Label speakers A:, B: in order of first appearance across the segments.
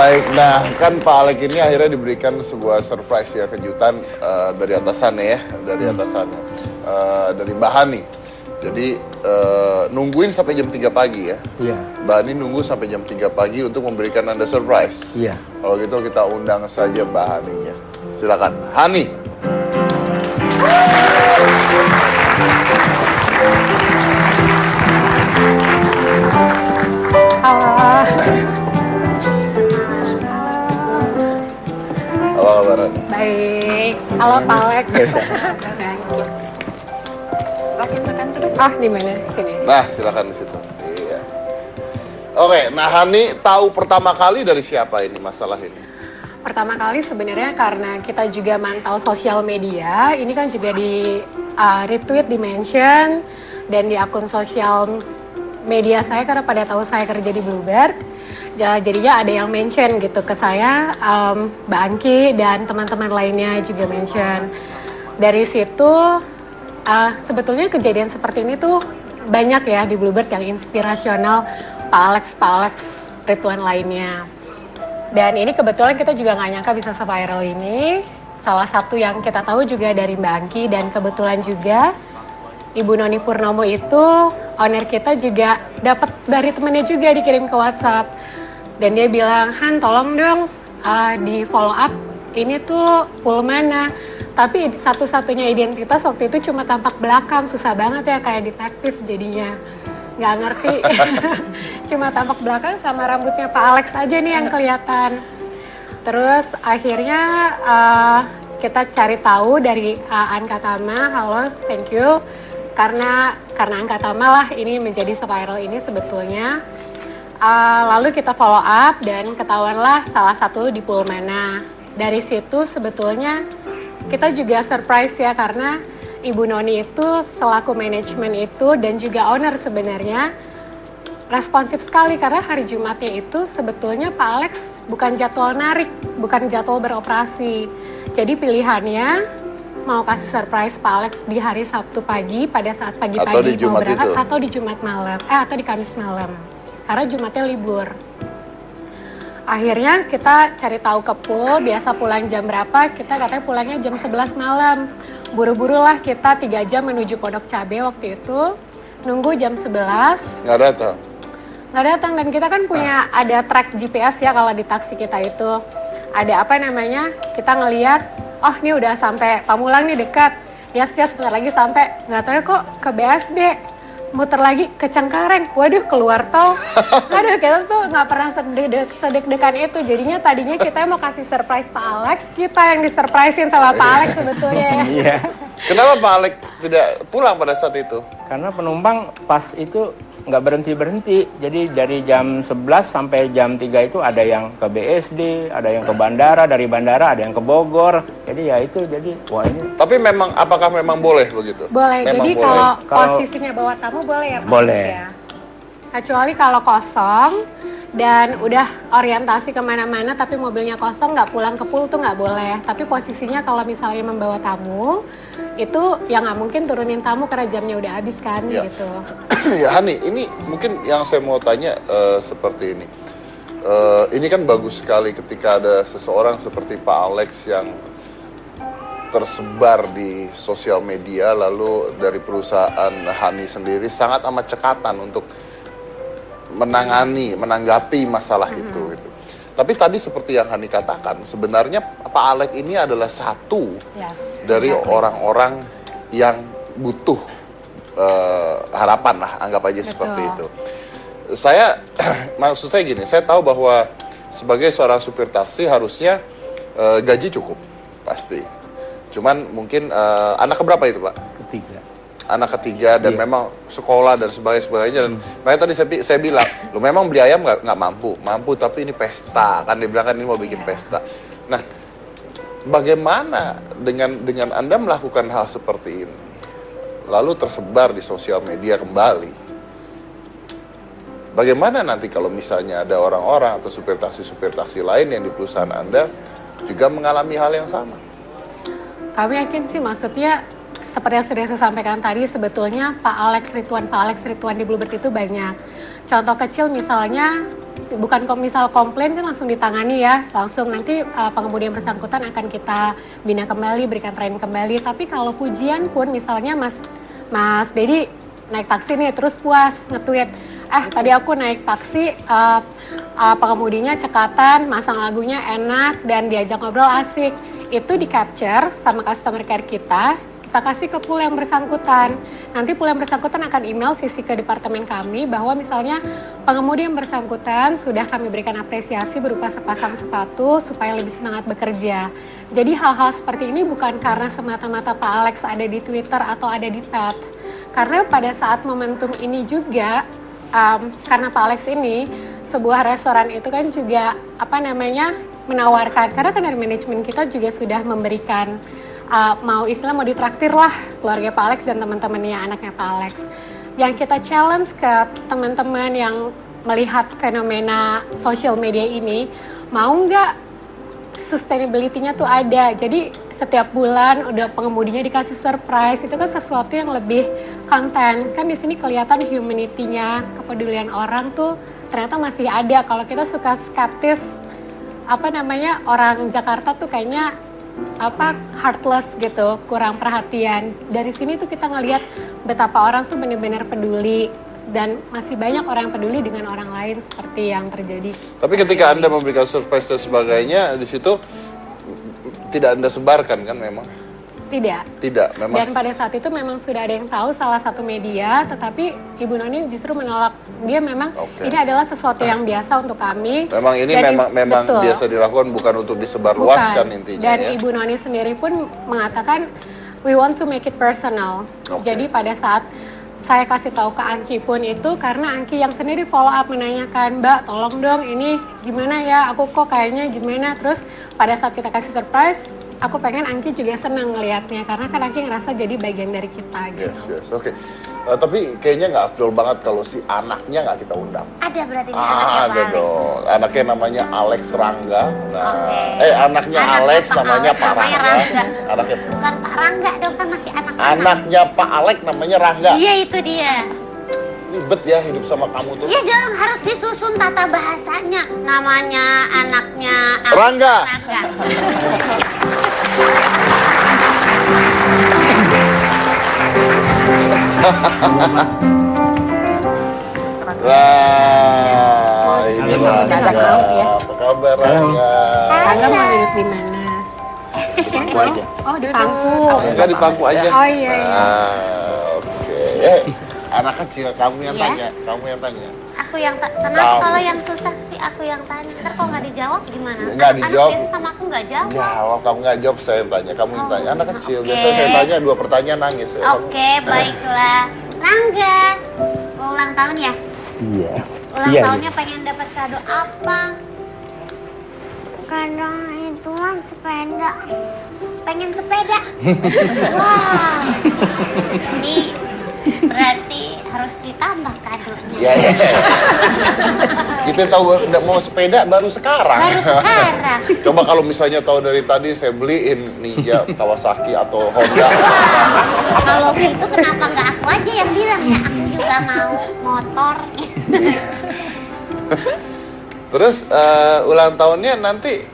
A: Baik, nah kan Pak Alek ini akhirnya diberikan sebuah surprise ya, kejutan dari atasannya ya, dari atasannya, dari Mbak Hani. Jadi nungguin sampai jam 3 pagi ya.
B: Iya.
A: Mbak Hani nunggu sampai jam 3 pagi untuk memberikan Anda surprise.
B: Iya.
A: Kalau gitu kita undang saja Mbak Haninya. Silakan, Hani. Apa kabar?
C: Baik. Halo Pak Alex. Oke, makan duduk. Ah, di mana? Sini.
A: Nah, silakan di situ. Iya. Oke, nah Hani tahu pertama kali dari siapa ini masalah ini?
C: Pertama kali sebenarnya karena kita juga mantau sosial media, ini kan juga di retweet, di mention, dan di akun sosial media saya karena pada tahu saya kerja di Bluebird. Ya, jadinya ada yang mention gitu ke saya, Mbak Angki dan teman-teman lainnya juga mention. Dari situ sebetulnya kejadian seperti ini tuh banyak ya di Bluebird yang inspirasional, Pak Alex, Ridwan lainnya. Dan ini kebetulan kita juga nggak nyangka bisa se-viral ini. Salah satu yang kita tahu juga dari Mbak Angki dan kebetulan juga Ibu Noni Purnomo itu owner kita juga dapat dari temennya juga dikirim ke WhatsApp. Dan dia bilang, Han tolong dong di follow up ini tuh pool mana. Tapi satu-satunya identitas waktu itu cuma tampak belakang, susah banget ya kayak detektif jadinya. Nggak ngerti, cuma tampak belakang sama rambutnya Pak Alex aja nih yang kelihatan. Terus akhirnya kita cari tahu dari Ankatama, halo, thank you. Karena Ankatama lah ini menjadi viral ini sebetulnya. Lalu kita follow up dan ketahuanlah salah satu di pool mana. Dari situ sebetulnya kita juga surprise ya karena Ibu Noni itu selaku manajemen itu dan juga owner sebenarnya responsif sekali karena hari Jumatnya itu sebetulnya Pak Alex bukan jadwal narik, bukan jadwal beroperasi. Jadi pilihannya mau kasih surprise Pak Alex di hari Sabtu pagi pada saat pagi-pagi mau berangkat atau di Jumat malam, atau di Kamis malam. Karena Jumatnya libur. Akhirnya kita cari tahu ke pool, biasa pulang jam berapa, kita katanya pulangnya jam 11 malam. Buru-buru lah kita 3 jam menuju Pondok Cabe waktu itu, nunggu jam 11.
A: Nggak datang?
C: Nggak datang, dan kita kan punya ada track GPS ya kalau di taksi kita itu. Ada apa namanya, kita ngeliat, oh ini udah sampai Pamulang nih dekat. Yes, bentar lagi sampai, nggak tahu ya kok ke BSD. Muter lagi ke Cengkareng, waduh keluar tol. Aduh kita tuh nggak pernah sedek-dekan itu. Jadinya tadinya kita mau kasih surprise Pak Alex, kita yang disurprisein sama Pak Alex sebetulnya ya.
B: Iya.
A: Kenapa Pak Alek tidak pulang pada saat itu?
B: Karena penumpang pas itu nggak berhenti-berhenti. Jadi dari jam 11 sampai jam 3 itu ada yang ke BSD, ada yang ke bandara, dari bandara ada yang ke Bogor. Jadi ya itu, jadi wah ini.
A: Tapi memang, apakah memang boleh begitu?
C: Boleh,
A: memang
C: jadi
A: boleh.
C: kalau posisinya bawa tamu boleh ya Pak
B: Boleh.
C: Alex ya? Kecuali kalau kosong dan udah orientasi kemana-mana tapi mobilnya kosong nggak pulang ke pool tuh nggak boleh. Tapi posisinya kalau misalnya membawa tamu itu ya nggak mungkin turunin tamu karena jamnya udah habis kan
A: Ya.
C: gitu.
A: Ya Hani, ini mungkin yang saya mau tanya seperti ini. Ini kan bagus sekali ketika ada seseorang seperti Pak Alex yang tersebar di sosial media, lalu dari perusahaan Hani sendiri sangat amat cekatan untuk menanggapi masalah itu gitu. Tapi tadi seperti yang Hani katakan, sebenarnya Pak Alex ini adalah satu dari orang-orang yang butuh harapan lah, anggap aja seperti itu. Saya, maksud saya gini, saya tahu bahwa sebagai seorang supir taksi harusnya gaji cukup, pasti. Cuman mungkin anak keberapa itu Pak?
B: Ketiga.
A: Anak ketiga dan memang sekolah dan sebagainya, dan makanya tadi saya bilang, lu memang beli ayam nggak mampu tapi ini pesta kan, dia bilang kan ini mau bikin pesta. Nah, bagaimana dengan Anda melakukan hal seperti ini lalu tersebar di sosial media kembali, bagaimana nanti kalau misalnya ada orang-orang atau supir taksi lain yang di perusahaan Anda juga mengalami hal yang sama?
C: Kami yakin sih, maksudnya seperti yang sudah saya sampaikan tadi, sebetulnya Pak Alex Ridwan di Bluebird itu banyak. Contoh kecil misalnya, bukan misal komplain kan langsung ditangani ya, langsung nanti pengemudi yang bersangkutan akan kita bina kembali, berikan training kembali. Tapi kalau pujian pun misalnya Mas Dedi naik taksi nih terus puas nge-tweet, tadi aku naik taksi, pengemudinya cekatan, masang lagunya enak dan diajak ngobrol asik. Itu di capture sama customer care kita kasih ke pool yang bersangkutan. Nanti pool yang bersangkutan akan email sisi ke departemen kami bahwa misalnya pengemudi yang bersangkutan sudah kami berikan apresiasi berupa sepasang sepatu supaya lebih semangat bekerja. Jadi hal-hal seperti ini bukan karena semata-mata Pak Alex ada di Twitter atau ada di pet. Karena pada saat momentum ini juga, karena Pak Alex ini, sebuah restoran itu kan juga menawarkan, karena kan dari manajemen kita juga sudah memberikan mau ditraktir lah keluarga Pak Alex dan teman-temannya anaknya Pak Alex. Yang kita challenge ke teman-teman yang melihat fenomena social media ini, mau nggak sustainability-nya tuh ada. Jadi setiap bulan udah pengemudinya dikasih surprise, itu kan sesuatu yang lebih konten. Kan di sini kelihatan humanity-nya, kepedulian orang tuh ternyata masih ada. Kalau kita suka skeptis, orang Jakarta tuh kayaknya heartless gitu, kurang perhatian. Dari sini tuh kita ngelihat betapa orang tuh benar-benar peduli dan masih banyak orang yang peduli dengan orang lain seperti yang terjadi.
A: Tapi ketika Anda memberikan surprise dan sebagainya, di situ tidak Anda sebarkan kan memang? Tidak, memang.
C: Dan pada saat itu memang sudah ada yang tahu salah satu media, tetapi Ibu Noni justru menolak. Dia memang ini adalah sesuatu yang biasa untuk kami.
A: Memang ini memang biasa dilakukan, bukan untuk disebarluaskan intinya.
C: Dan
A: ya.
C: Ibu Noni sendiri pun mengatakan we want to make it personal. Jadi pada saat saya kasih tahu ke Angki pun itu karena Angki yang sendiri follow up menanyakan, Mbak tolong dong ini gimana ya, aku kok kayaknya gimana. Terus pada saat kita kasih surprise, aku pengen Angki juga senang ngelihatnya karena kan Angki ngerasa jadi bagian dari kita gitu.
A: Yes, oke. Tapi kayaknya nggak afdol banget kalau si anaknya nggak kita undang.
D: Ada berarti anaknya
A: ada dong. Anaknya namanya Alex Rangga. Nah, anaknya
D: Anak
A: Alex
D: Pak
A: namanya
D: Alex,
A: Pak
D: namanya
A: Rangga. Anaknya
D: bukan Pak Rangga dong, kan masih anak-anak.
A: Anaknya Pak Alex namanya Rangga.
D: Iya itu dia.
A: Ribet ya hidup sama kamu tuh.
D: Iya dong, harus disusun tata bahasanya. Namanya anaknya Alex
A: Rangga. Wah, ini Rangga. Apa kabar Rangga?
C: Rangga mau duduk di mana?
B: Aku aja.
C: Oh, di pangku.
A: Enggak di pangku aja.
C: Oh iya.
A: Oke. Anak kecil, kamu yang tanya. Kamu yang tanya.
D: Aku yang tenang, kalau yang susah sih aku yang tanya. Ntar kalau nggak dijawab gimana?
A: Nggak dijawab.
D: Anak biasa sama aku nggak jawab.
A: Jawab, kamu nggak jawab, saya yang tanya. Kamu yang tanya. Anak kecil, biasanya saya tanya 2 pertanyaan nangis.
D: Oke, baiklah. Rangga, mau ulang tahun ya?
B: Iya.
D: Ulang tahunnya pengen dapat kado apa? Kado itu mah sepeda. Pengen sepeda? Wah, ini berarti harus ditambah kadonya.
A: Ya. Kita tahu mau sepeda baru sekarang.
D: Baru sekarang.
A: Coba kalau misalnya tahu dari tadi saya beliin Ninja, Kawasaki atau Honda.
D: Kalau gitu kenapa nggak aku aja yang bilang ya? Aku juga mau motor.
A: Terus ulang tahunnya nanti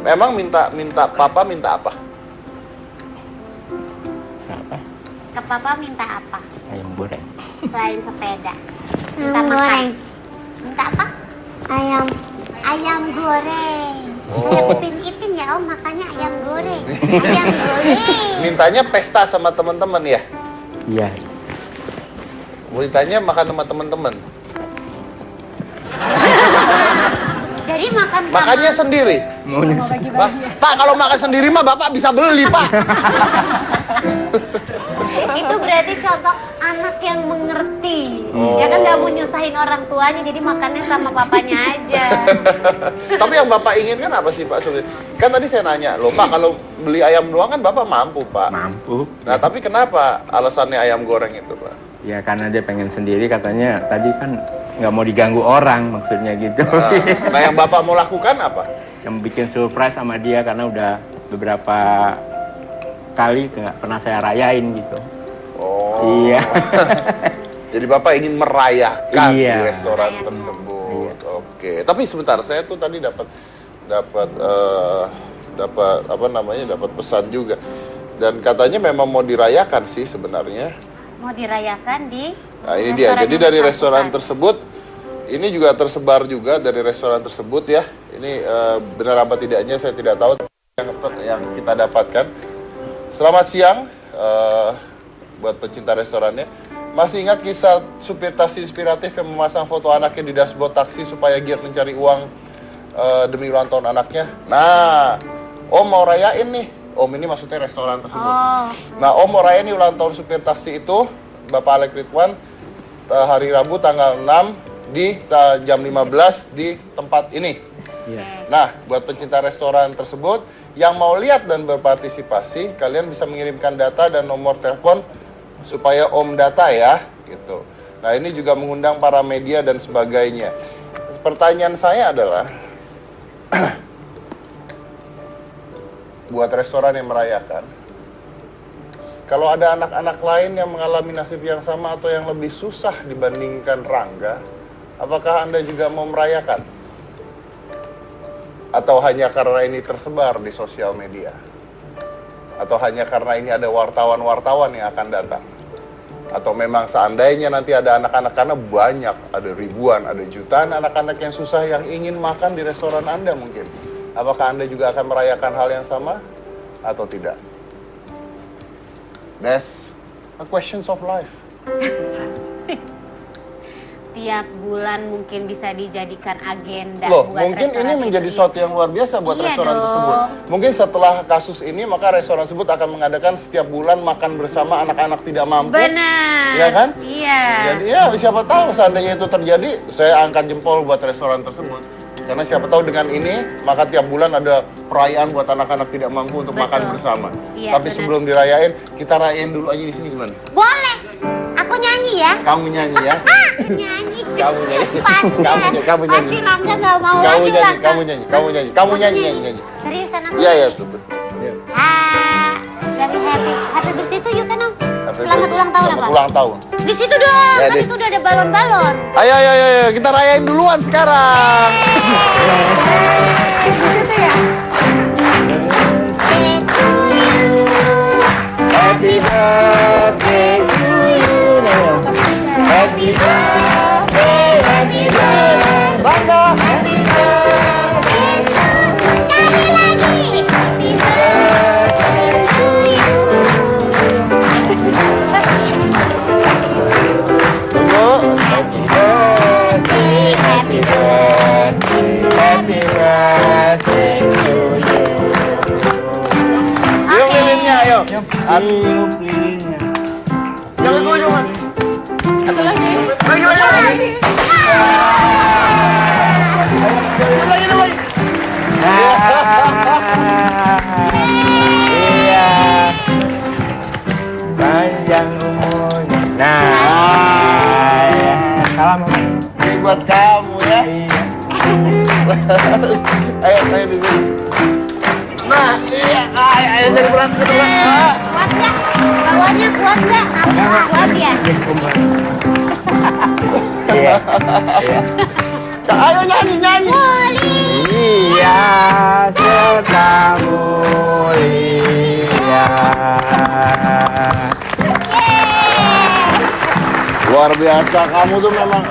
A: memang minta papa minta apa?
B: Apa?
D: Ke papa minta apa?
B: Ayam goreng.
D: Selain sepeda. Minta makan. Minta apa? Ayam goreng. Kayak Upin-Ipin ya, Om, makanya ayam goreng. Ayam goreng.
A: Mintanya pesta sama teman-teman ya?
B: Iya.
A: Mintanya makan sama teman-teman.
D: Jadi makan sama...
A: Makannya sendiri.
B: Maunya
A: Pak, kalau makan sendiri mah Bapak bisa beli, Pak.
D: Itu berarti contoh anak yang mengerti. Ya kan nggak mau nyusahin orang tuanya, jadi makannya sama papanya aja.
A: Tapi yang Bapak inginkan apa sih, Pak? Kan tadi saya nanya, loh Pak, kalau beli ayam doang kan Bapak mampu, Pak.
B: mampu.
A: Nah, tapi kenapa alasannya ayam goreng itu, Pak?
B: Ya karena dia pengen sendiri, katanya tadi kan nggak mau diganggu orang, maksudnya gitu.
A: Nah, yang Bapak mau lakukan apa?
B: Yang bikin surprise sama dia karena udah beberapa kali nggak pernah saya rayain gitu.
A: Oh.
B: Iya.
A: Jadi Bapak ingin merayakan
B: Iya.
A: di restoran tersebut. Oke. Tapi sebentar, saya tuh tadi dapat pesan juga. Dan katanya memang mau dirayakan sih sebenarnya.
D: Mau dirayakan di
A: Nah, ini dia. Jadi dari restoran tersebut, ini juga tersebar juga dari restoran tersebut ya. Ini benar apa tidaknya saya tidak tahu, yang kita dapatkan. Selamat siang buat pecinta restorannya. Masih ingat kisah supir taksi inspiratif yang memasang foto anaknya di dashboard taksi supaya giat mencari uang demi ulang tahun anaknya? Nah, Om mau rayain nih. Om ini maksudnya restoran tersebut. Nah, Om mau rayain nih ulang tahun supir taksi itu, Bapak Alek Ridwan, hari Rabu tanggal 6 di jam 15 di tempat ini. Nah, buat pencinta restoran tersebut yang mau lihat dan berpartisipasi, kalian bisa mengirimkan data dan nomor telepon supaya Om data ya, gitu. Nah, ini juga mengundang para media dan sebagainya. Pertanyaan saya adalah, buat restoran yang merayakan, kalau ada anak-anak lain yang mengalami nasib yang sama atau yang lebih susah dibandingkan Rangga, apakah Anda juga mau merayakan? Atau hanya karena ini tersebar di sosial media? Atau hanya karena ini ada wartawan-wartawan yang akan datang? Atau memang seandainya nanti ada anak-anak, karena banyak, ada ribuan, ada jutaan anak-anak yang susah yang ingin makan di restoran Anda mungkin. Apakah Anda juga akan merayakan hal yang sama atau tidak? That's a questions of life.
D: tiap bulan mungkin bisa dijadikan agenda
A: Loh,
D: buat
A: mungkin
D: restoran
A: ini menjadi
D: itu.
A: sesuatu yang luar biasa buat
D: Iya
A: restoran
D: dong.
A: tersebut. Mungkin setelah kasus ini, maka restoran tersebut akan mengadakan setiap bulan makan bersama anak-anak tidak mampu.
D: Benar.
A: Iya kan?
D: Iya.
A: Jadi ya siapa tahu seandainya itu terjadi, saya angkat jempol buat restoran tersebut. Karena siapa tahu dengan ini, maka tiap bulan ada perayaan buat anak-anak tidak mampu untuk
D: Betul.
A: makan bersama.
D: Iya,
A: Tapi
D: benar.
A: sebelum dirayain, kita rayain dulu aja di sini gimana?
D: Boleh. Aku nyanyi ya.
A: Kamu nyanyi ya.
D: Nyanyi.
A: Kamu nyanyi.
D: Pasti.
A: Kamu nyanyi.
D: Pasti Rangga gak mau
A: Kamu
D: lagi
A: nyanyi,
D: ulang
A: kamu
D: tahun.
A: nyanyi, kamu nyanyi, kamu nyanyi.
D: Seriusan aku?
A: Iya, iya, tuh.
D: Dari happy birthday to you kan Om?
A: Happy
D: Selamat
A: birthday.
D: ulang tahun
A: Selamat
D: apa?
A: ulang tahun.
D: Di situ dong,
A: Ya,
D: kan
A: deh.
D: itu udah ada balon-balon.
A: Ayo, ayo, ayo, ayo, kita rayain duluan sekarang.
C: Itu ya.
B: Happy birthday to you. Happy birthday, happy birthday. Bangga.
D: Sekali lagi. Happy birthday to you.
A: Tunggu.
B: Happy birthday, happy birthday, happy birthday to you.
A: Yuk lilinnya, ayo.
B: Ayo lilinnya.
A: Jangan gue, jangan.
C: Satu lagi.
B: Iya. Panjang umurnya. Nah. Ya. Salam.
A: Ini buat kamu ya.
B: Iya.
A: Ayo, ayo di sini. Nah, iya. Ayo, jadi berat.
D: Kuat nggak? Bawahnya kuat nggak? Kuat ya?
B: Iya.
A: Ayo nyanyi, nyanyi.
B: Iya, serta mulia.
A: Luar biasa, kamu tuh memang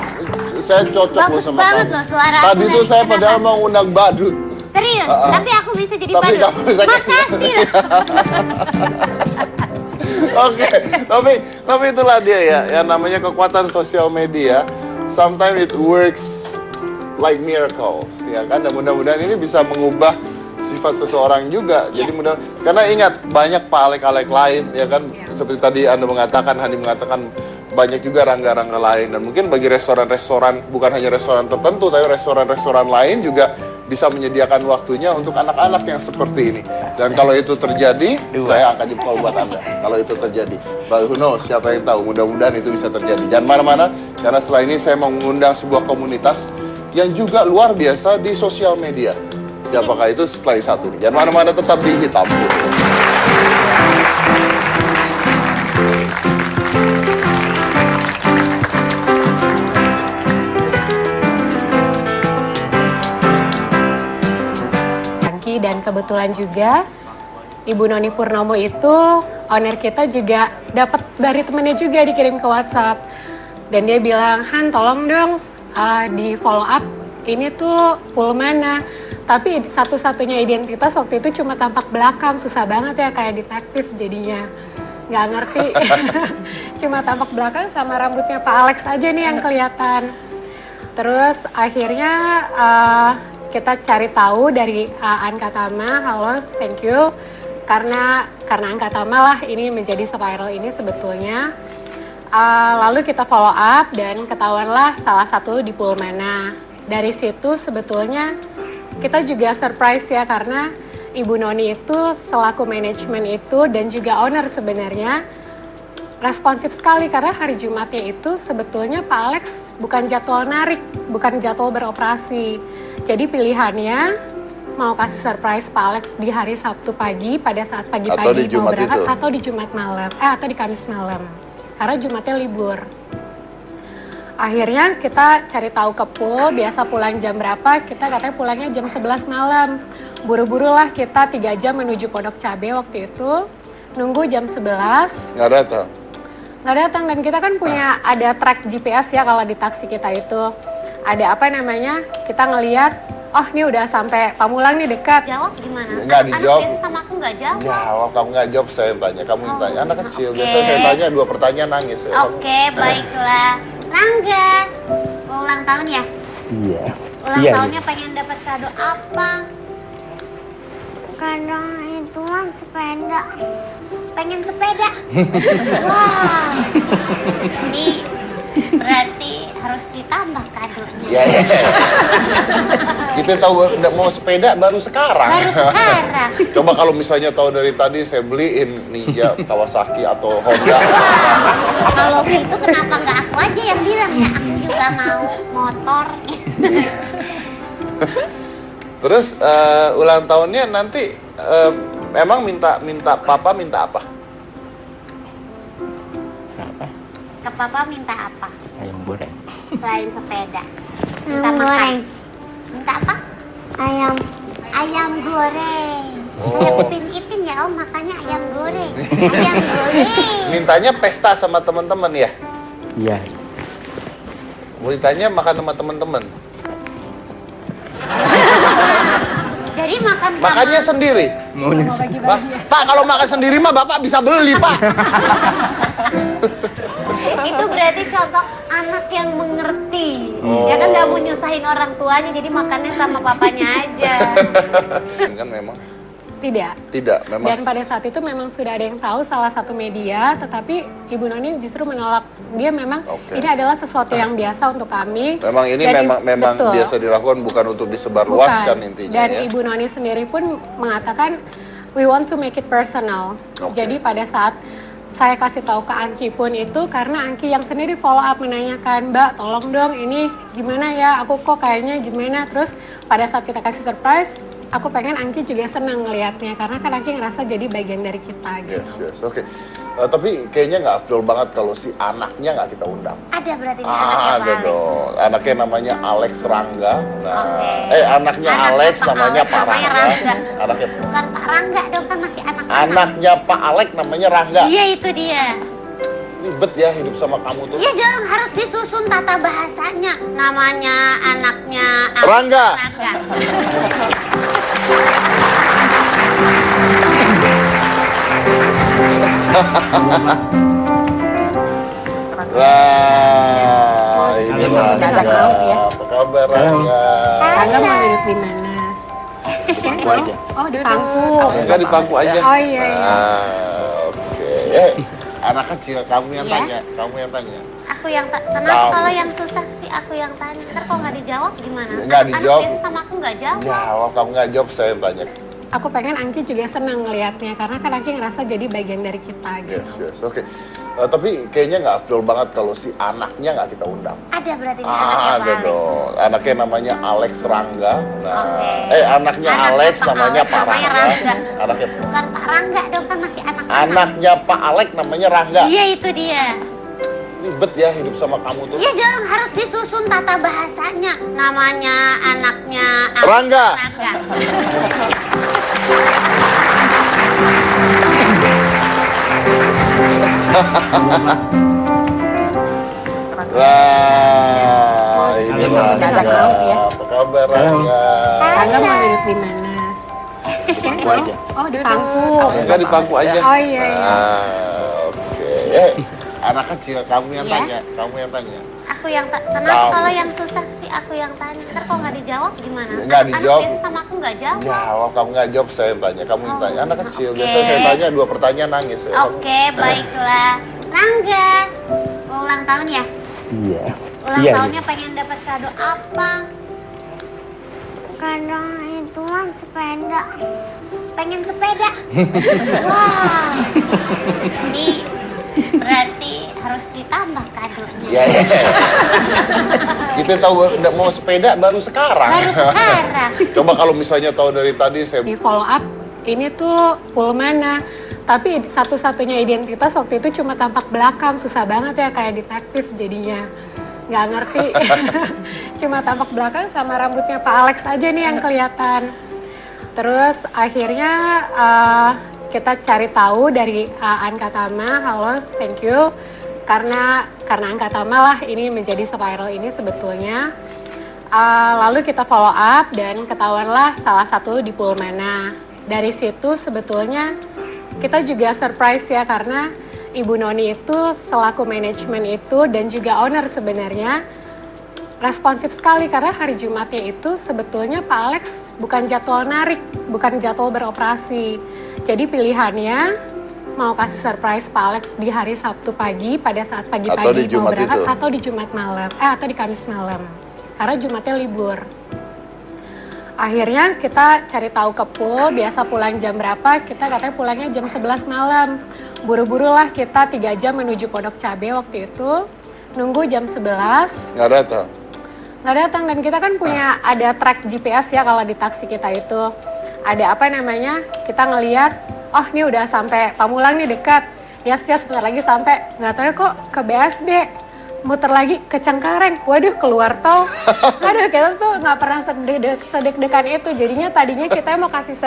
A: saya cocok loh
D: Bagus
A: sama
D: banget
A: kamu.
D: loh suara
A: Tadi
D: aku
A: tuh saya
D: kenapa?
A: padahal mau undang badut.
D: Serius, tapi aku bisa jadi
A: Tapi
D: badut.
A: kamu bisa-
D: Makasih loh.
A: Oke, tapi itulah dia ya, yang namanya kekuatan sosial media. Sometimes it works like miracles, ya kan? Dan mudah-mudahan ini bisa mengubah sifat seseorang juga. Jadi mudah, karena ingat banyak Pak Alek-Alek lain, ya kan? Seperti tadi Anda mengatakan, Hani mengatakan banyak juga rangga-rangga lain. Dan mungkin bagi restoran-restoran, bukan hanya restoran tertentu, tapi restoran-restoran lain juga bisa menyediakan waktunya untuk anak-anak yang seperti ini. Dan kalau itu terjadi, saya akan jempol buat Anda. Kalau itu terjadi, but who knows, siapa yang tahu, mudah-mudahan itu bisa terjadi. Jangan mana-mana, karena setelah ini saya mau mengundang sebuah komunitas yang juga luar biasa di sosial media. Siapakah itu setelah yang satu ini? Jangan mana-mana, tetap di Hitam Putih.
C: kebetulan juga Ibu Noni Purnomo itu owner kita juga dapat dari temennya juga dikirim ke WhatsApp. Dan dia bilang, Han tolong dong di follow up ini tuh pool mana. Tapi satu-satunya identitas waktu itu cuma tampak belakang, susah banget ya kayak detektif jadinya. Nggak ngerti, cuma tampak belakang sama rambutnya Pak Alex aja nih yang kelihatan. Terus akhirnya kita cari tahu dari Anka Tama, halo, thank you. Karena Anka Tama lah ini menjadi spiral ini sebetulnya. Lalu kita follow up dan ketahuanlah salah satu di pool mana. Dari situ sebetulnya kita juga surprise ya karena Ibu Noni itu selaku manajemen itu dan juga owner sebenarnya responsif sekali karena hari Jumatnya itu sebetulnya Pak Alex bukan jadwal narik, bukan jadwal beroperasi. Jadi pilihannya mau kasih surprise Pak Alex di hari Sabtu pagi pada saat pagi-pagi mau berangkat atau di Jumat malam, atau di Kamis malam. Karena Jumatnya libur. Akhirnya kita cari tahu ke pool, biasa pulang jam berapa, kita katanya pulangnya jam 11 malam. Buru-buru lah kita 3 jam menuju Pondok Cabe waktu itu, nunggu jam 11.
A: Nggak datang?
C: Nggak datang, dan kita kan punya ada track GPS ya kalau di taksi kita itu. Ada apa namanya, kita ngeliat, oh ini udah sampai Pamulang nih dekat.
D: Jawab gimana?
A: Nggak dijawab.
D: Anak sama aku nggak jawab.
A: Jawab, kamu nggak jawab, saya yang tanya. Kamu yang tanya, anak kecil. Biasanya saya tanya 2 pertanyaan nangis.
D: Oke, baiklah. Rangga, mau ulang tahun ya?
B: Iya.
D: Ulang tahunnya pengen dapat kado apa? Kado itu mah sepeda. Pengen sepeda? Wah, ini berarti harus ditambah kadonya.
A: Ya. Kita tahu mau sepeda baru sekarang.
D: Baru sekarang.
A: Coba kalau misalnya tahu dari tadi saya beliin Ninja, Kawasaki atau Honda.
D: Kalau gitu kenapa nggak aku aja yang bilang ya? Aku juga mau motor.
A: Terus ulang tahunnya nanti memang minta papa minta apa?
B: Apa?
D: Ke papa minta apa?
B: Ayam goreng.
D: Selain sepeda. Minta makan. Minta apa? Ayam goreng. Kayak Upin Ipin ya Om, makanya ayam goreng. Ayam goreng.
A: Mintanya pesta sama teman-teman ya?
B: Iya.
A: Mintanya makan sama teman-teman.
D: Jadi makan sama...
A: Makannya sendiri.
B: Maunya
A: Pak, kalau makan sendiri mah Bapak bisa beli, Pak.
D: Itu berarti contoh anak yang mengerti. Ya kan nggak mau nyusahin orang tuanya, jadi makannya sama papanya aja.
A: Kan memang
C: Tidak.
A: memang.
C: Dan pada saat itu memang sudah ada yang tahu salah satu media, tetapi Ibu Noni justru menolak. Dia memang ini adalah sesuatu yang biasa untuk kami.
A: Memang ini
C: Jadi,
A: memang
C: betul.
A: biasa dilakukan bukan untuk disebarluaskan intinya.
C: Dan
A: ya.
C: Ibu Noni sendiri pun mengatakan we want to make it personal. Jadi pada saat saya kasih tahu ke Angki pun itu karena Angki yang sendiri follow up menanyakan, Mbak tolong dong ini gimana ya, aku kok kayaknya gimana. Terus pada saat kita kasih surprise, aku pengen Angki juga senang ngelihatnya karena kan Angki ngerasa jadi bagian dari kita gitu.
A: Yes, oke. Tapi kayaknya nggak afdol banget kalau si anaknya nggak kita undang.
D: Ada berarti anaknya Pak
A: Ada
D: Alex.
A: dong. Anaknya namanya Alex Rangga. Nah,
D: Oke.
A: Anaknya Alex namanya Pak Rangga. Anaknya
D: Bukan Pak Rangga dong, kan masih anak-anak.
A: Anaknya Pak Alex namanya Rangga.
D: Iya itu dia.
A: Ribet ya hidup sama kamu tuh.
D: Iya dong, harus disusun tata bahasanya. Namanya anaknya Alex
A: Rangga. Wah, ini
C: Rangga.
A: Rangga. Apa kabar Rangga?
C: Rangga mau duduk di mana?
B: Aku aja.
C: Oh di pangku.
A: Enggak di pangku aja.
C: Oh iya.
A: Oke. Anak kecil kamu yang tanya, kamu yang tanya.
D: Aku yang kenapa kalau yang susah sih aku yang tanya. Ntar kalau nggak dijawab gimana?
A: Nggak dijawab.
D: Anak biasa sama aku nggak jawab.
A: Jawab, kamu nggak jawab saya yang tanya.
C: Aku pengen Angki juga senang ngelihatnya karena kan Angki ngerasa jadi bagian dari kita gitu.
A: Yes, oke. Tapi kayaknya nggak afdol banget kalau si anaknya nggak kita undang.
D: Ada berarti anaknya Pak
A: Ada
D: Alex.
A: dong. Anaknya namanya Alex Rangga. Nah,
D: Oke.
A: Anaknya Alex namanya Pak Rangga. Anaknya
D: Bukan Pak Rangga dong, kan masih anak-anak.
A: Anaknya Pak Alex namanya Rangga.
D: Iya itu dia.
A: Ribet ya hidup sama kamu tuh.
D: Iya dong, harus disusun tata bahasanya. Namanya anaknya Alex
A: Rangga.
D: Rangga.
A: Wah, ini
C: Rangga.
A: Rangga. Apa kabar Rangga?
C: Rangga mau duduk di mana?
B: Aku aja.
C: Oh, di pangku.
A: Enggak di pangku aja.
C: Oh iya, iya.
A: Oke. Anak kecil, kamu yang
D: Ya.
A: tanya, kamu yang tanya.
D: Aku yang tenang,
A: Tahu.
D: kalau yang susah sih aku yang tanya. Ntar kalau nggak dijawab gimana?
A: Nggak dijawab.
D: Anak biasa sama aku nggak jawab.
A: Jawab, kamu nggak jawab, saya yang tanya. Kamu yang tanya. Anak kecil,
D: oke.
A: biasanya saya tanya 2 pertanyaan nangis. Ya.
D: Oke, baiklah. Rangga, mau ulang tahun ya?
B: Iya.
D: Ulang
B: Iya,
D: tahunnya pengen dapat kado apa? Kado itu mah sepeda. Pengen sepeda? Wah, ini berarti harus ditambah kadonya.
A: Ya, ya. Kita tahu nggak mau sepeda baru sekarang.
D: Baru sekarang.
A: Coba kalau misalnya tahu dari tadi saya
C: Di follow up, ini tuh Pulmana. Tapi satu-satunya identitas waktu itu cuma tampak belakang. Susah banget ya, kayak detektif jadinya. Nggak ngerti. Cuma tampak belakang sama rambutnya Pak Alex aja nih yang kelihatan. Terus akhirnya kita cari tahu dari Ankatama. Halo, thank you. Karena Ankatama lah ini menjadi spiral ini sebetulnya. Lalu kita follow up dan ketahuanlah salah satu di Pulmana. Dari situ sebetulnya kita juga surprise ya, karena Ibu Noni itu selaku manajemen itu dan juga owner sebenarnya responsif sekali, karena hari Jumatnya itu sebetulnya Pak Alex bukan jadwal narik, bukan jadwal beroperasi. Jadi pilihannya mau kasih surprise Pak Alex di hari Sabtu pagi pada saat
A: Atau di
C: pagi-pagi mau
A: Jumat
C: berangkat,
A: itu.
C: atau di Jumat malam, atau di Kamis malam. Karena Jumatnya libur. Akhirnya kita cari tahu ke pool, biasa pulang jam berapa, kita katanya pulangnya jam 11 malam. Buru-buru lah kita 3 jam menuju Pondok Cabe waktu itu, nunggu jam 11,
A: nggak datang.
C: nggak datang. Dan kita kan punya ada track GPS ya kalau di taksi kita itu. Ada apa namanya, kita ngeliat, oh ini udah sampai Pamulang nih dekat. Yes, bentar lagi sampai, nggak tahu ya kok ke BSD. Muter lagi ke Cengkareng, waduh keluar tol. Aduh kita tuh nggak pernah sedek-dekan itu. Jadinya tadinya kita mau kasih